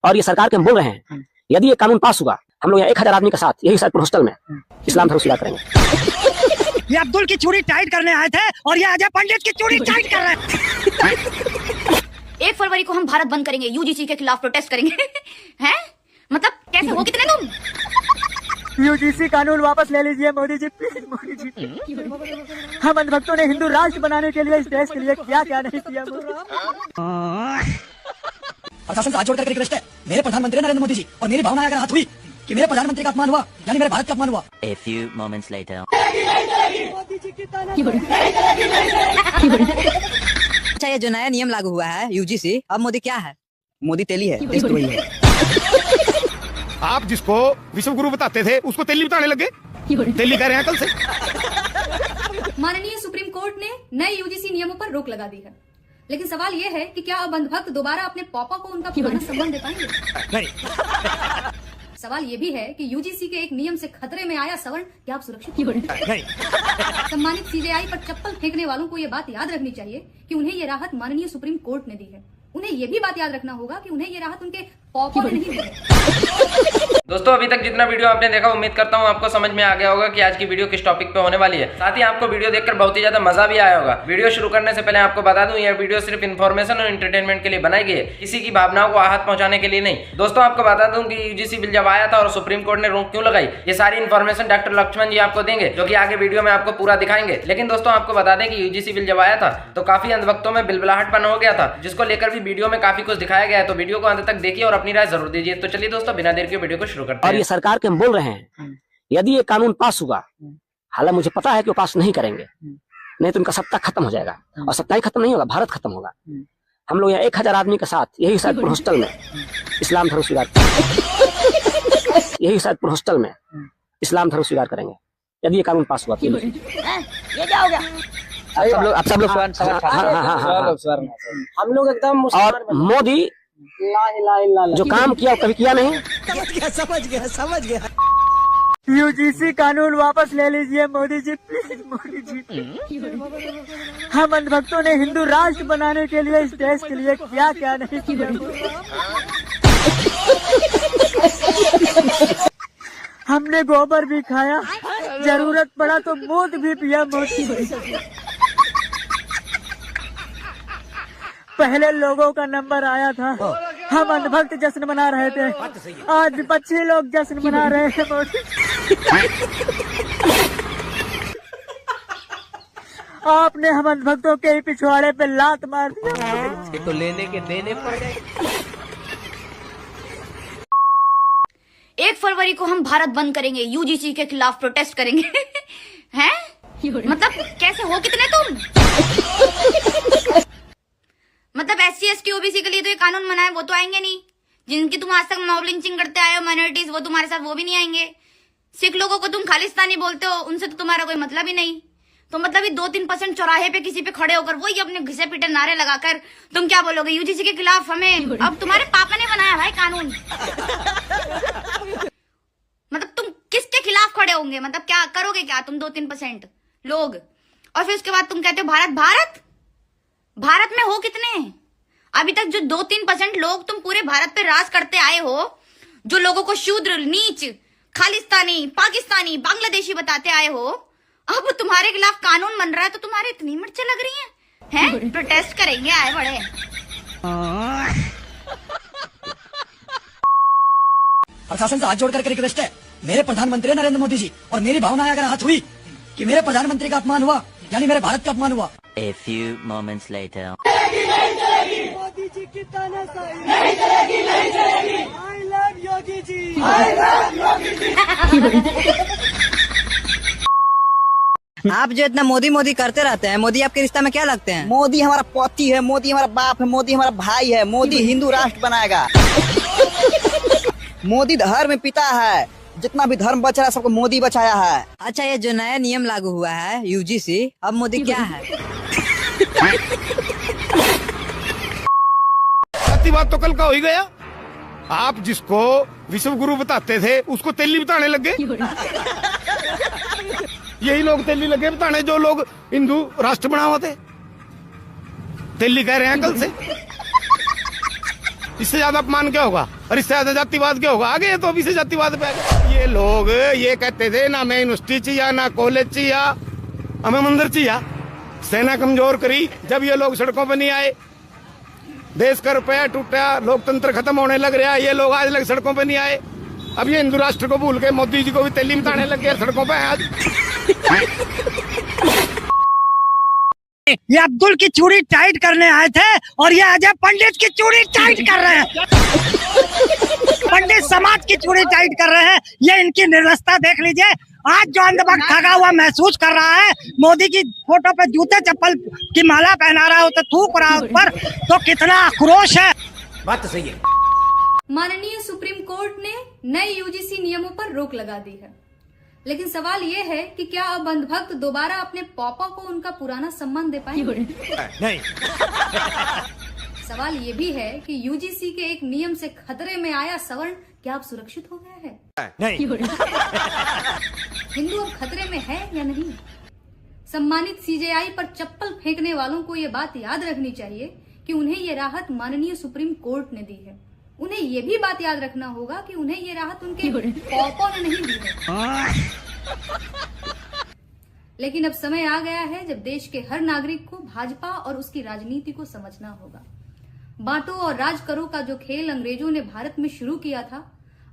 और ये सरकार के हम बोल रहे हैं, यदि ये कानून पास हुआ, हम लोग यहाँ 1000 आदमी के साथ यही सैदपुर हॉस्टल में इस्लाम धर्म स्वीकार करेंगे। ये अब्दुल की चूड़ी टाइट करने आए थे और ये अजय पंडित की चूड़ी टाइट कर रहे हैं। 1 फरवरी को हम भारत बंद करेंगे, यूजीसी के खिलाफ प्रोटेस्ट करेंगे। हैं? मतलब कैसे हो कितने तुम? यूजीसी कानून वापस ले लीजिए मोदी जी, प्लीज मोदी जी। हम अंधभक्तों ने हिंदू राष्ट्र बनाने के लिए इस देश के लिए क्या क्या नहीं किया। प्रशासन से हाथ जोड़कर रिक्वेस्ट है, मेरे प्रधानमंत्री नरेंद्र मोदी जी और मेरी भावना अगर हाथ हुई कि मेरे प्रधानमंत्री का अपमान हुआ, यानी मेरे भारत का अपमान हुआ। A few moments later. अच्छा, ये जो नया नियम लागू हुआ है यूजीसी, अब मोदी क्या है? मोदी तेली है, टेस्ट वही है। आप जिसको विश्व गुरु बताते थे उसको तेली बताने लगे। तेली कह रहे हैं कल से। माननीय सुप्रीम कोर्ट ने नए यूजीसी नियमों पर रोक लगा दी है, लेकिन सवाल ये है कि क्या अब अंधभक्त दोबारा अपने पापा को उनका पुराना संबंध दे पाएंगे? सवाल ये भी है कि यूजीसी के एक नियम से खतरे में आया सवर्ण क्या आप सुरक्षित? सम्मानित सीजेआई पर चप्पल फेंकने वालों को ये बात याद रखनी चाहिए कि उन्हें ये राहत माननीय सुप्रीम कोर्ट ने दी है। उन्हें ये भी बात याद रखना होगा कि उन्हें ये राहत उनके पापा ने नहीं दी है। दोस्तों, अभी तक जितना वीडियो आपने देखा, उम्मीद करता हूँ आपको समझ में आ गया होगा कि आज की वीडियो किस टॉपिक पे होने वाली है। साथ ही आपको वीडियो देखकर बहुत ही ज्यादा मजा भी आया होगा। वीडियो शुरू करने से पहले आपको बता दूं, यह वीडियो सिर्फ इन्फॉर्मेशन और एंटरटेनमेंट के लिए बनाई गई है, किसी की भावनाओं को आहत पहुंचाने के लिए नहीं। दोस्तों, आपको बता दूं कि यूजीसी बिल जब आया था और सुप्रीम कोर्ट ने रोक क्यों लगाई, ये सारी इन्फॉर्मेशन डॉक्टर लक्ष्मण जी आपको देंगे, जो कि आगे वीडियो में आपको पूरा दिखाएंगे। लेकिन दोस्तों, आपको बता दें कि यूजीसी बिल जब आया था तो काफी अंधभक्तों में बिलबिलाहटपन हो गया था, जिसको लेकर भी वीडियो में काफी कुछ दिखाया गया है। तो वीडियो को अंत तक देखिए और अपनी राय जरूर दीजिए। तो चलिए दोस्तों, बिना देर के वीडियो को शुरू करते हैं। और ये सरकार के हम बोल रहे हैं, यदि ये कानून पास हुआ, हालांकि मुझे पता है कि वो पास नहीं करेंगे, नहीं तो उनका सत्ता खत्म हो जाएगा। और सत्ता ही खत्म नहीं होगा, भारत खत्म होगा। हम लोग यहाँ 1000 आदमी के साथ यही सैदपुर हॉस्टल में इस्लाम धर्म स्वीकार यही सैदपुर हॉस्टल में इस्लाम धर्म स्वीकार करेंगे, यदि ये कानून पास हुआ। ये क्या हो गया? आप सब लोग हम लोग एकदम और मोदी जो काम किया वो कभी किया नहीं। समझ गया। यूजीसी कानून वापस ले लीजिए मोदी जी, प्लीज मोदी जी। हम अंधभक्तों ने हिंदू राष्ट्र बनाने के लिए इस देश के लिए क्या क्या नहीं किया। हमने गोबर भी खाया, जरूरत पड़ा तो दूध भी पिया मोदी। पहले लोगों का नंबर आया था, हम अंधभक्त जश्न मना रहे थे, आज विपक्षी लोग जश्न मना रहे हैं मोदी। आपने हम अंधभक्तों के ही पिछवाड़े पे लात मार दिया। तो लेने के देने पड़ गए। 1 फरवरी को हम भारत बंद करेंगे, यूजीसी के खिलाफ प्रोटेस्ट करेंगे। हैं? मतलब कैसे हो कितने तुम? मतलब SC ST OBC के लिए तो ये कानून बना है, वो तो आएंगे नहीं। जिनकी तुम आज तक मॉब लिंचिंग करते आए हो माइनॉरिटीज, वो तुम्हारे साथ वो भी नहीं आएंगे। सिख लोगों को तुम खालिस्तानी बोलते हो, उनसे तो तुम्हारा कोई मतलब ही नहीं। तो मतलब ये 2-3% चौराहे पे किसी पे खड़े होकर वही अपने घिसे पीटे नारे लगाकर तुम क्या बोलोगे? यूजीसी के खिलाफ हमें अब तुम्हारे पापा ने बनाया भाई कानून। मतलब तुम किसके खिलाफ खड़े होंगे? मतलब क्या करोगे क्या तुम 2-3% लोग? और फिर उसके बाद तुम कहते हो भारत में हो कितने? अभी तक जो 2-3% लोग तुम पूरे भारत पे राज करते आए हो, जो लोगों को शूद्र, नीच, खालिस्तानी, पाकिस्तानी, बांग्लादेशी बताते आए हो, अब तुम्हारे खिलाफ कानून बन रहा है तो तुम्हारे इतनी मिर्चें लग रही हैं? प्रोटेस्ट करेंगे आए बड़े। प्रशासन से हाथ जोड़कर रिक्वेस्ट है, मेरे प्रधानमंत्री नरेंद्र मोदी जी और मेरी भावना अगर हाथ हुई कि मेरे प्रधानमंत्री का अपमान हुआ, यानी मेरे भारत का अपमान हुआ। A few moments later. Modi ji की तानाशाही नहीं चलेगी, नहीं चलेगी। I love Yogi ji, I love Yogi ji. आप जो इतना मोदी मोदी करते रहते हैं, मोदी आपके रिश्ता में क्या लगते हैं? मोदी हमारा पति है, मोदी हमारा बाप है, मोदी हमारा भाई है, मोदी हिंदू राष्ट्र बनाएगा। मोदी धर्म में पिता है, जितना भी धर्म बच रहा है सबको मोदी बचाया है। अच्छा, ये जो नया नियम लागू हुआ है यूजीसी, अब मोदी क्या है? बात तो कल का हो ही गया। आप जिसको विश्व गुरु बताते थे उसको तेली बताने लगे। यही लोग तेली लगे बताने जो लोग हिंदू राष्ट्र बनावा थे। तेली कह रहे हैं कल से। इससे ज्यादा अपमान क्या होगा? और इससे ज्यादा जातिवाद क्या होगा? आगे तो अभी से जातिवाद पे आ गए। ये लोग ये कहते थे ना मैं यूनिवर्सिटी चाहिए ना कॉलेज चाहिए हमें मंदिर चाहिए। सेना कमजोर करी जब ये लोग सड़कों पर नहीं आए, देश का रुपया टूटा, लोकतंत्र खत्म होने लग रहा। ये लोग आज लग सड़कों पे नहीं आए। अब ये हिंदू राष्ट्र को भूल के मोदी जी को भी तेली बताने लग गए सड़कों पे आज। ये अब्दुल की चूड़ी टाइट करने आए थे और ये अजय पंडित की चूड़ी टाइट कर रहे हैं। पंडित समाज की चूड़ी टाइट कर रहे हैं। ये इनकी निर्लजता देख लीजिए। आज जो अंधभक्त ठगा हुआ महसूस कर रहा है, मोदी की फोटो पे जूते चप्पल की माला पहना रहा है, उसे थूक रहा है उस पर, तो कितना आक्रोश है। बात तो सही है। माननीय सुप्रीम कोर्ट ने नए यूजीसी नियमों पर रोक लगा दी है, लेकिन सवाल ये है कि क्या अब अंधभक्त दोबारा अपने पापा को उनका पुराना सम्मान दे पाएंगे? नहीं। सवाल ये भी है कि यूजीसी के एक नियम से खतरे में आया सवर्ण क्या अब सुरक्षित हो गया है? नहीं। हिंदू अब खतरे में है या नहीं? सम्मानित सीजेआई पर चप्पल फेंकने वालों को ये बात याद रखनी चाहिए कि उन्हें ये राहत माननीय सुप्रीम कोर्ट ने दी है। उन्हें ये भी बात याद रखना होगा कि उन्हें ये राहत उनके पापा ने नहीं दी है। लेकिन अब समय आ गया है जब देश के हर नागरिक को भाजपा और उसकी राजनीति को समझना होगा। बांटो और राज करो का जो खेल अंग्रेजों ने भारत में शुरू किया था,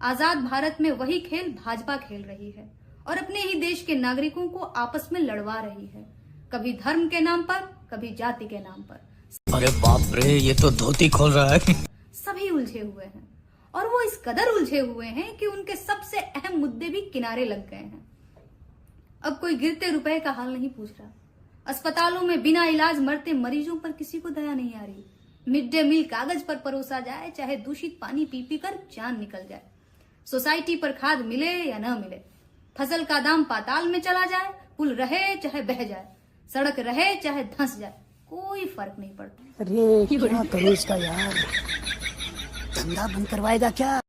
आजाद भारत में वही खेल भाजपा खेल रही है और अपने ही देश के नागरिकों को आपस में लड़वा रही है, कभी धर्म के नाम पर, कभी जाति के नाम पर। अरे बाप रे, ये तो धोती खोल रहा है। सभी उलझे हुए हैं और वो इस कदर उलझे हुए हैं कि उनके सबसे अहम मुद्दे भी किनारे लग गए हैं। अब कोई गिरते रुपए का हाल नहीं पूछ रहा। अस्पतालों में बिना इलाज मरते मरीजों पर किसी को दया नहीं आ रही। मिड डे मील कागज पर परोसा जाए, चाहे दूषित पानी पी पी कर जान निकल जाए। सोसाइटी पर खाद मिले या न मिले, फसल का दाम पाताल में चला जाए, पुल रहे चाहे बह जाए, सड़क रहे चाहे धंस जाए, कोई फर्क नहीं पड़ता। अरे क्या करूं इसका यार, धंधा बंद करवाएगा क्या?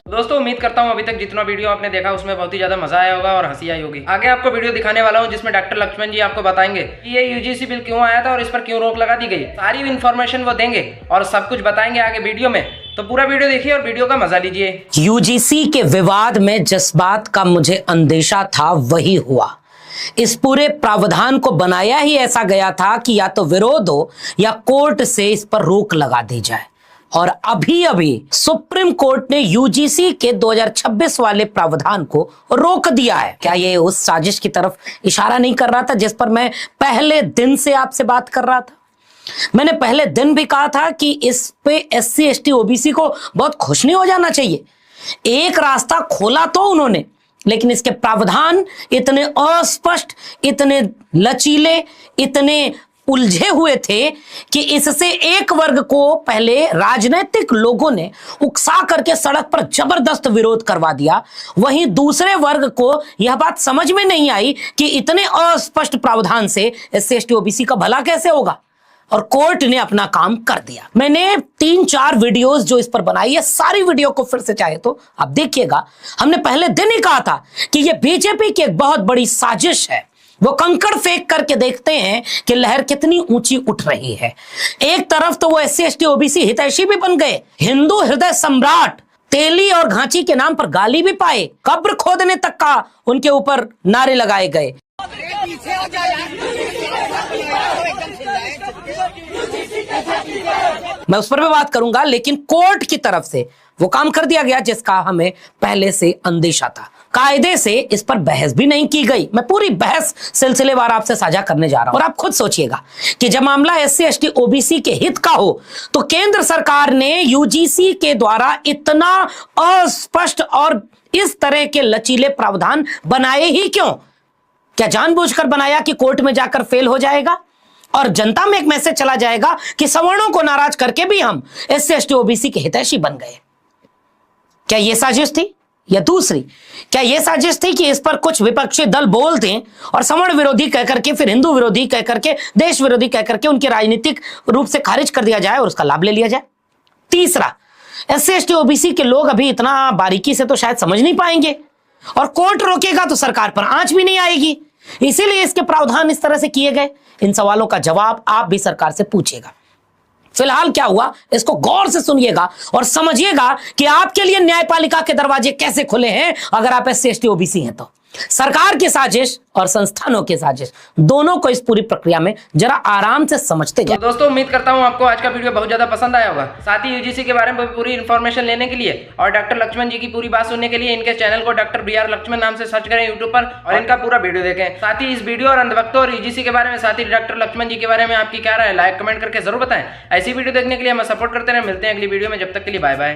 दोस्तों उम्मीद करता हूँ अभी तक जितना वीडियो आपने देखा उसमें बहुत ही ज्यादा मजा आया होगा और हंसी आई होगी। आगे आपको वीडियो दिखाने वाला हूँ जिसमें डॉक्टर लक्ष्मण जी आपको बताएंगे कि ये यूजीसी बिल क्यों आया था और इस पर क्यों रोक लगा दी गई। सारी इन्फॉर्मेशन वो देंगे और सब कुछ बताएंगे आगे वीडियो में, तो पूरा वीडियो देखिए और वीडियो का मजा लीजिए। यूजीसी के विवाद में जिस बात का मुझे अंदेशा था वही हुआ। इस पूरे प्रावधान को बनाया ही ऐसा गया था कि या तो विरोध हो या कोर्ट से इस पर रोक लगा दी जाए, और अभी सुप्रीम कोर्ट ने यूजीसी के 2026 वाले प्रावधान को रोक दिया है। क्या ये उस साजिश की तरफ इशारा नहीं कर रहा था जिस पर मैं पहले दिन से आपसे बात कर रहा था? मैंने पहले दिन भी कहा था कि इस पे SC ST OBC को बहुत खुश नहीं हो जाना चाहिए। एक रास्ता खोला तो उन्होंने, लेकिन इसके प्रावधान इतने अस्पष्ट, इतने लचीले, इतने उलझे हुए थे कि इससे एक वर्ग को पहले राजनीतिक लोगों ने उकसा करके सड़क पर जबरदस्त विरोध करवा दिया। वहीं दूसरे वर्ग को यह बात समझ में नहीं आई कि इतने अस्पष्ट प्रावधान से SC ST OBC का भला कैसे होगा, और कोर्ट ने अपना काम कर दिया। मैंने 3-4 वीडियोस जो इस पर बनाई है, सारी वीडियो को फिर से चाहे तो आप देखिएगा। हमने पहले दिन ही कहा था कि यह बीजेपी की एक बहुत बड़ी साजिश है। वो कंकड़ फेंक करके देखते हैं कि लहर कितनी ऊंची उठ रही है। एक तरफ तो वो SC ST OBC हितैषी भी बन गए, हिंदू हृदय सम्राट, तेली और घांची के नाम पर गाली भी पाए, कब्र खोदने तक का उनके ऊपर नारे लगाए गए। मैं उस पर भी बात करूंगा, लेकिन कोर्ट की तरफ से वो काम कर दिया गया जिसका हमें पहले से अंदेशा था। कायदे से इस पर बहस भी नहीं की गई। मैं पूरी बहस सिलसिलेवार आपसे साझा करने जा रहा हूं, और आप खुद सोचिएगा कि जब मामला SC ST OBC के हित का हो तो केंद्र सरकार ने यूजीसी के द्वारा इतना अस्पष्ट और इस तरह के लचीले प्रावधान बनाए ही क्यों? क्या जानबूझकर बनाया कि कोर्ट में जाकर फेल हो जाएगा और जनता में एक मैसेज चला जाएगा कि सवर्णों को नाराज करके भी हम SC ST OBC के हितैषी बन गए? क्या यह साजिश थी? या दूसरी, क्या यह साजिश थी कि इस पर कुछ विपक्षी दल बोल दें और सवर्ण विरोधी कहकर के, फिर हिंदू विरोधी कहकर के, देश विरोधी कहकर के उनके राजनीतिक रूप से खारिज कर दिया जाए और उसका लाभ ले लिया जाए? तीसरा, SC ST OBC के लोग अभी इतना बारीकी से तो शायद समझ नहीं पाएंगे, और कोर्ट रोकेगा तो सरकार पर आंच भी नहीं आएगी, इसीलिए इसके प्रावधान इस तरह से किए गए। इन सवालों का जवाब आप भी सरकार से पूछेगा। फिलहाल क्या हुआ, इसको गौर से सुनिएगा और समझिएगा कि आपके लिए न्यायपालिका के दरवाजे कैसे खुले हैं अगर आप SC ST OBC हैं तो। सरकार की साजिश और संस्थानों की साजिश, दोनों को इस पूरी प्रक्रिया में जरा आराम से समझते जाए। तो दोस्तों उम्मीद करता हूं आपको आज का वीडियो बहुत ज्यादा पसंद आया होगा। साथ ही यूजीसी के बारे में पूरी इन्फॉर्मेशन लेने के लिए और डॉक्टर लक्ष्मण जी की पूरी बात सुनने के लिए इनके चैनल को डॉक्टर BR लक्ष्मण नाम से सर्च करें यूट्यूब पर और इनका पूरा वीडियो देखें। साथ ही इस वीडियो और अंधभक्तों और यूजीसी के बारे में, साथ ही डॉक्टर लक्ष्मण जी के बारे में आपकी क्या राय है, लाइक कमेंट करके जरूर बताएं। ऐसी वीडियो देखने के लिए हमें सपोर्ट करते रहे। मिलते हैं अगली वीडियो में, जब तक के लिए बाय बाय।